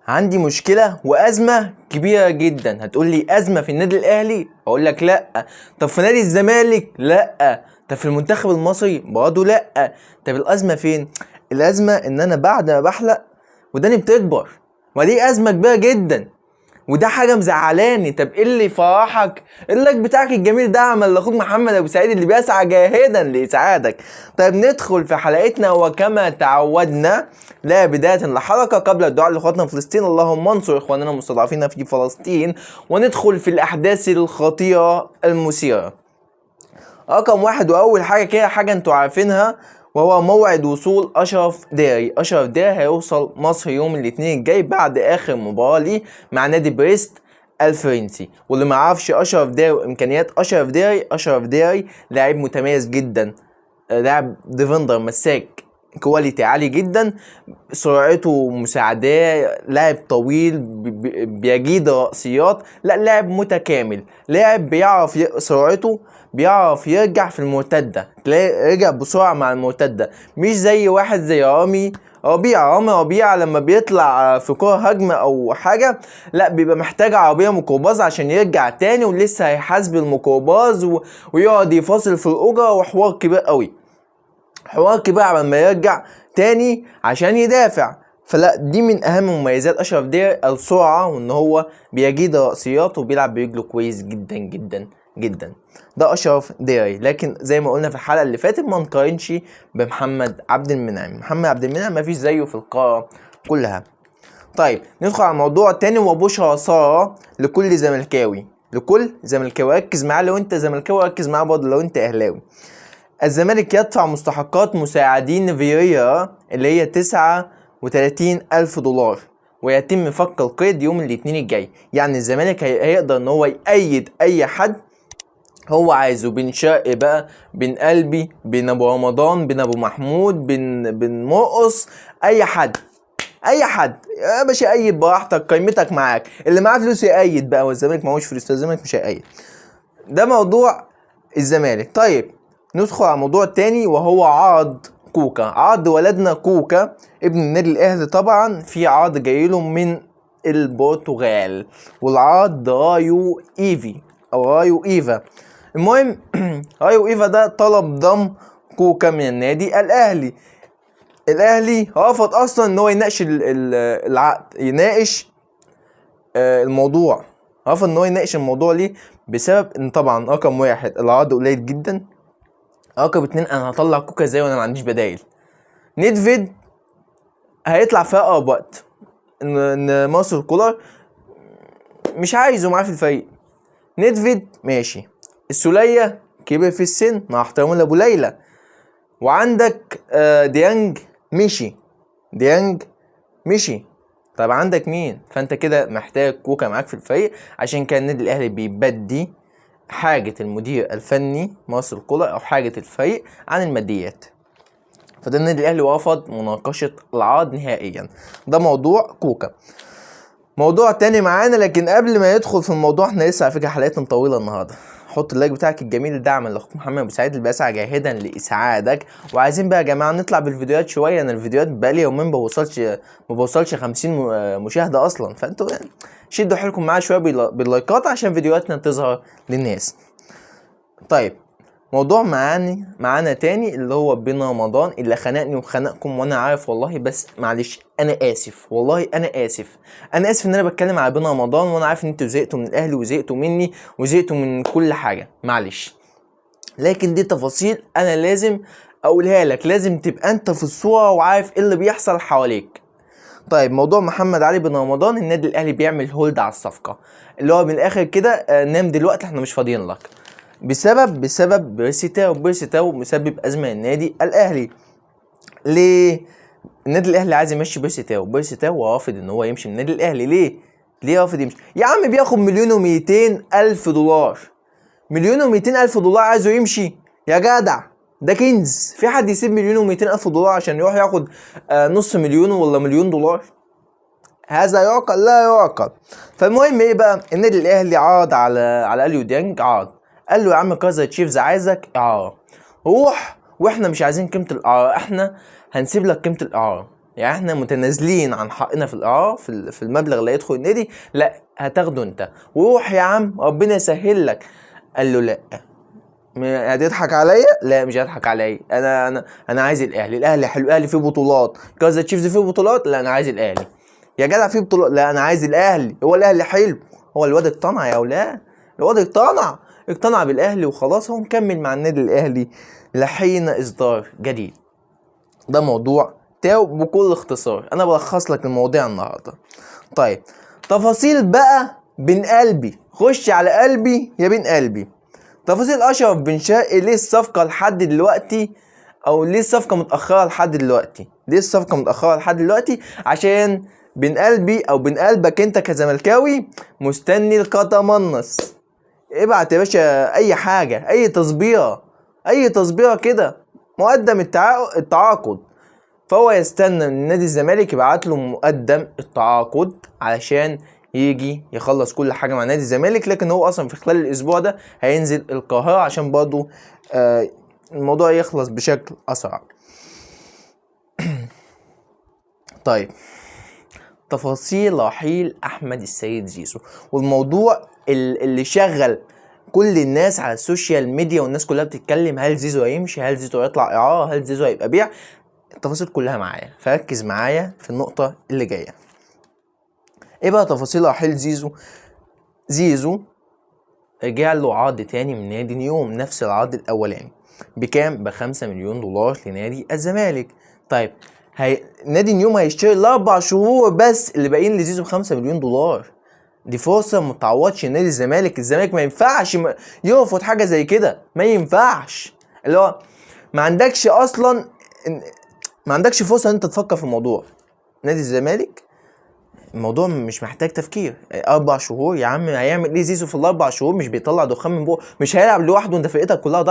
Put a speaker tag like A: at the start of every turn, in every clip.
A: عندي مشكلة وأزمة كبيرة جدا. هتقول لي أزمة في النادي الأهلي؟ أقول لك لأ. طب في نادي الزمالك؟ لأ. طب في المنتخب المصري؟ برضه لأ. طب الأزمة فين؟ الأزمة إن أنا بعد ما بحلق وداني بتكبر، ودي أزمة كبيرة جدا، وده حاجه مزعلاني. طب ايه اللي يفرحك؟ اللايك بتاعك الجميل ده عمل لاخوك محمد ابو سعيد اللي بيسعى جاهدا لاسعادك. طيب ندخل في حلقتنا وكما تعودنا، لا بدايه لحلقه قبل الدعاء لاخواتنا في فلسطين، اللهم انصر اخواننا المستضعفين في فلسطين، وندخل في الاحداث الخطيره المثيره. رقم واحد واول حاجه كده، حاجه انتوا عارفينها، وهو موعد وصول اشرف داري. اشرف داري هيوصل مصر يوم الاثنين الجاي بعد اخر مباراه ليه مع نادي بريست الفرنسي. واللي ما عرفش اشرف داري وامكانيات اشرف داري لاعب متميز جدا، لاعب ديفندر مساك كواليتي عالي جدا، سرعته مساعداه، لاعب طويل بيجيد رأسيات، لا لاعب متكامل، لاعب بيعرف سرعته بيعرف يرجع في المرتدة، تلاقي رجع بسرعة مع المرتدة، مش زي واحد زي رامي ربيعة لما بيطلع في كرة هجمة او حاجة لا بيبقى محتاج عربية ميكروباص عشان يرجع تاني، ولسه هيحاسب الميكروباص ويقعد يفاصل في الأجرة، وحوار كبير قوي، حوار كبير على ما يرجع تاني عشان يدافع. فلا دي من اهم مميزات اشرف داري، السرعه، وان هو بيجيد رأسيات وبيلعب برجله كويس جدا جدا جدا. ده اشرف داري. لكن زي ما قلنا في الحلقه اللي فاتت، ما نقارنش بمحمد عبد المنعم. محمد عبد المنعم مفيش زيه في القاره كلها. طيب ندخل على الموضوع التاني، وبشرى ساره لكل زملكاوي، ركز معاه لو انت زملكاوي، ركز معاه برضه لو انت اهلاوي. الزمالك يدفع مستحقات مساعدين فيريرا اللي هي 39,000 دولار، ويتم فك القيد يوم الاثنين الجاي. يعني الزمالك هيقدر ان هو يأيد اي حد هو عايزه، بن شرقي بقى، بن قلبي، بن ابو رمضان، بن ابو محمود، بن مرقص، اي حد يا باشا أيد براحتك، قيمتك معاك، اللي معاه فلوس يأيد بقى، والزمالك معهوش فلوس، الزمالك مش هيأيد. ده موضوع الزمالك. طيب ندخل على الموضوع التاني، وهو عرض كوكا، عرض ولدنا كوكا ابن النادي الاهلي. طبعا في عرض جايله من البرتغال، والعرض رايو ايفي او رايو ايفا. المهم رايو ايفا ده طلب ضم كوكا من النادي الاهلي. الاهلي رفض اصلا ان هو يناقش العقد، يناقش الموضوع، رفض ان هو يناقش الموضوع. ليه؟ بسبب ان طبعا رقم واحد العرض قليل جدا، رقم اتنين انا هطلع كوكا ازاي وانا ما عنديش بدايل. نيدفيد هيطلع في اقرب وقت، ان مارسيل كولر مش عايزه معاه في الفريق. نيدفيد ماشي، السولية كبر في السن مع احترامي لابو ليلى، وعندك ديانج مشي. طب عندك مين؟ فانت كده محتاج كوكا معاك في الفريق. عشان كان النادي الاهلي بيبدي حاجة المدير الفني مارسيل كولر او حاجة الفريق عن الماديات، فده النادي الاهلي رفض مناقشة العرض نهائيا. ده موضوع كوكا. موضوع تاني معانا، لكن قبل ما يدخل في الموضوع، احنا لسه على فكرة حلقتنا طويلة النهارده. حط اللايك بتاعك الجميل دعما لاخوك محمد ابو سعيد اللي بيسعى جاهدا لاسعادك. وعايزين بقى يا جماعه نطلع بالفيديوهات شويه، انا الفيديوهات بقالي يومين ما بوصلش 50 مشاهده اصلا، فانتوا يعني شدوا حيلكم معايا شويه باللايكات عشان فيديوهاتنا تظهر للناس. طيب موضوع معانا تاني، اللي هو بين رمضان اللي خنقني وخنقكم، وانا عارف والله، بس معلش انا اسف، والله انا اسف ان انا بتكلم على بين رمضان، وانا عارف ان انتوا زهقتوا من الاهلي وزهقتوا مني وزهقتوا من كل حاجه، معلش، لكن دي تفاصيل انا لازم اقولها لك، لازم تبقى انت في الصوره وعارف ايه اللي بيحصل حواليك. طيب موضوع محمد علي بن رمضان، النادي الاهلي بيعمل هولد على الصفقه، اللي هو من الاخر كده نام دلوقتي احنا مش فاضيين لك، بسبب بيرسي تاو مسبب ازمه النادي الاهلي. ليه النادي الاهلي عايز يمشي بيرسي تاو رافض ان هو يمشي من النادي الاهلي؟ ليه رافض يمشي؟ يا عم بياخد 1,200,000 دولار، 1,200,000 دولار عايزه يمشي يا جدع؟ ده كنز، في حد يسيب 1,200,000 دولار عشان يروح ياخد نص مليون ولا مليون دولار؟ هذا يعقل؟ لا يعقل. فالمهم ايه بقى، النادي الاهلي عرض على اليو ديانج، قال له يا عم كايزر تشيفز عايزك اعاره، روح، واحنا مش عايزين قيمه الاعاره، احنا هنسيب لك قيمه الاعاره. يعني احنا متنازلين عن حقنا في الاعاره في المبلغ اللي هيدخل النادي، لا هتاخده انت وروح يا عم ربنا يسهل لك. قال له لا. هتضحك عليا؟ لا مش هضحك عليا، انا عايز الاهلي حلو، الاهلي فيه بطولات، كايزر تشيفز فيه بطولات، لا انا عايز الاهلي. يا جدع فيه بطولات، لا انا عايز الاهلي، هو الاهلي حلو. هو الواد اقتنع يا اولاد، الواد اقتنع بالاهلي وخلاص، هو مكمل مع النادي الاهلي لحين اصدار جديد. ده موضوع تاو بكل اختصار، انا بلخص لك المواضيع النهارده. طيب تفاصيل بقى بين قلبي، خش على قلبي يا بين قلبي. تفاصيل اشرف بن شرقي، ليه الصفقه لحد دلوقتي، او ليه الصفقه متاخره لحد دلوقتي؟ عشان بين قلبي او بين قلبك انت كزملكاوي مستني القطمنص. ابعت يا باشا اي حاجه، اي تصبيره كده، مقدم التعاقد. فهو يستنى من نادي الزمالك يبعت له مقدم التعاقد علشان يجي يخلص كل حاجه مع نادي الزمالك. لكن هو اصلا في خلال الاسبوع ده هينزل القاهره عشان برضه الموضوع يخلص بشكل اسرع. طيب تفاصيل رحيل احمد السيد زيزو، والموضوع اللي شغل كل الناس على السوشيال ميديا، والناس كلها بتتكلم هل زيزو هيمشي، هل زيزو هيطلع اعاره، هل زيزو هيبقى بيع. التفاصيل كلها معايا، فركز معايا في النقطة اللي جاية. ايه بقى تفاصيل رحيل زيزو؟ زيزو رجع له عرض تاني من نادي نيوم، نفس العرض الاولاني. بكام؟ ب5 مليون دولار لنادي الزمالك. طيب نادي نيوم هيشتري ال4 شهور بس اللي باقيين لزيزو ب5 مليون دولار. دي فرصة متعوضش نادي الزمالك ما ينفعش يرفض حاجة زي كده، ما ينفعش. اللي هو ما عندكش فرصة ان انت تفكر في الموضوع. نادي الزمالك الموضوع مش محتاج تفكير. 4 شهور يا عم، هيعمل ايه زيزو في ال4 شهور؟ مش بيطلع دخان من بوق، مش هيلعب لوحده، انت فرقتك كلها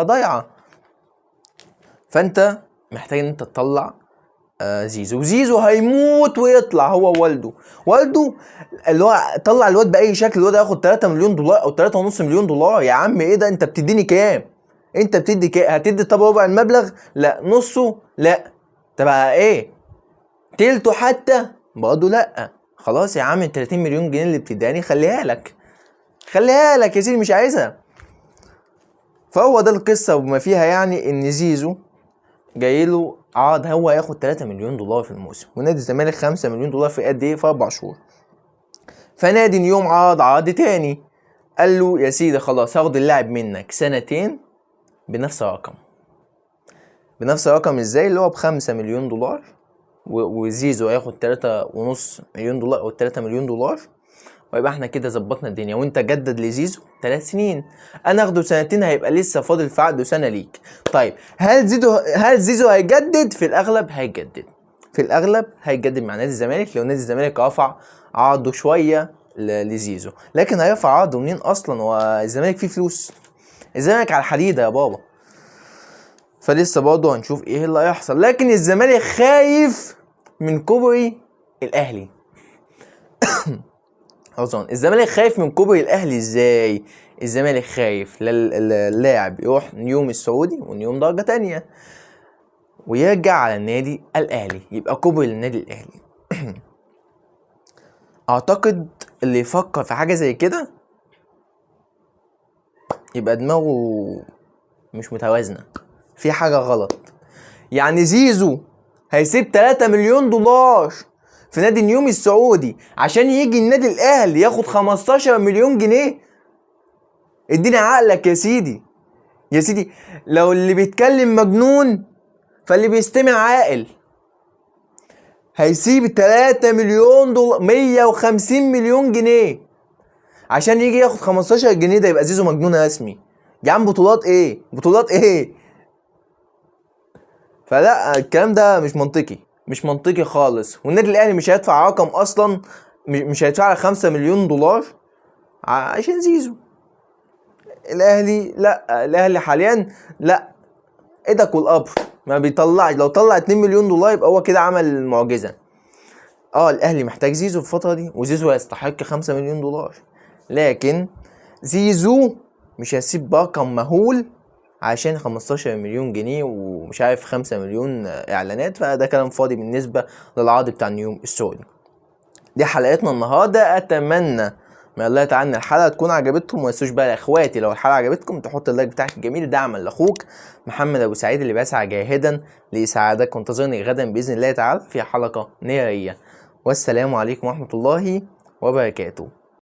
A: ضايعة. فانت محتاج ان انت تطلع زيزو هيموت ويطلع هو والده اللي هو طلع الواد باي شكل. الواد هياخد 3 مليون دولار او 3.5 مليون دولار. يا عم ايه ده؟ انت بتديني كام؟ هتدي طب ربع المبلغ؟ لا. نصه؟ لا. طب ايه؟ تلته حتى؟ برضه لا. خلاص يا عم ال 30 مليون جنيه اللي بتداني خليها لك يا سيدي، مش عايزها. فهو ده القصه وما فيها، يعني ان زيزو جايله عرض، هو هياخد 3 مليون دولار في الموسم، ونادي الزمالك 5 مليون دولار في قد ايه؟ في 4 شهور. فنادي نيوم عرض تاني، قال له يا سيدي خلاص هاخد اللاعب منك سنتين بنفس الرقم. ازاي؟ اللي هو ب5 مليون دولار، وزيزو هياخد 3.5 مليون دولار او 3 مليون دولار، ويبقى احنا كده ظبطنا الدنيا. وانت جدد لزيزو 3 سنين، انا اخده سنتين، هيبقى لسه فاضل في عقده سنه ليك. طيب هل زيزو هيجدد؟ في الاغلب هيجدد مع نادي الزمالك، لو نادي الزمالك رفع عرضه شويه لزيزو. لكن هيرفع عرضه منين اصلا؟ والزمالك فيه فلوس، الزمالك على الحديده يا بابا. فلسه برضه هنشوف ايه اللي هيحصل. لكن الزمالك خايف من كوبري الاهلي. الزمالك خايف من كوبري الاهلي ازاي؟ الزمالك خايف اللاعب يروح نيوم السعودي، ونيوم درجه تانية، ويرجع على النادي الاهلي، يبقى كوبري للنادي الاهلي. اعتقد اللي يفكر في حاجه زي كده يبقى دماغه مش متوازنه، في حاجه غلط. يعني زيزو هيسيب 3 مليون دولار في نادي نيوم السعودي عشان يجي النادي الاهلي ياخد 15 مليون جنيه؟ اديني عقلك يا سيدي. لو اللي بيتكلم مجنون فاللي بيستمع عاقل. هيسيب 3 مليون دولار، 150 مليون جنيه عشان يجي ياخد 15 جنيه؟ ده يبقى زيزو مجنون رسمي يا عم. بطولات ايه؟ فلا، الكلام ده مش منطقي خالص. والنادي الاهلي مش هيدفع رقم اصلا، مش هيدفع 5 مليون دولار عشان زيزو. الاهلي حاليا لا، ايدك والقبر ما بيطلعش. لو طلع 2 مليون دولار يبقى هو كده عمل معجزه. الاهلي محتاج زيزو في الفتره دي، وزيزو يستحق 5 مليون دولار، لكن زيزو مش هيسيب رقم مهول عشان 15 مليون جنيه ومش عارف 5 مليون اعلانات، فده كلام فاضي بالنسبة للعرض بتاع النجوم السعودي. دي حلقتنا النهارده، اتمنى من الله تعالى ان الحلقه تكون عجبتكم. وما تنسوش بقى يا اخواتي لو الحلقه عجبتكم تحط اللايك بتاعك الجميل دعما لاخوك محمد ابو سعيد اللي بيسعى جاهدا لاسعادك. وانتظرني غدا باذن الله تعالى في حلقه نهائيه. والسلام عليكم ورحمه الله وبركاته.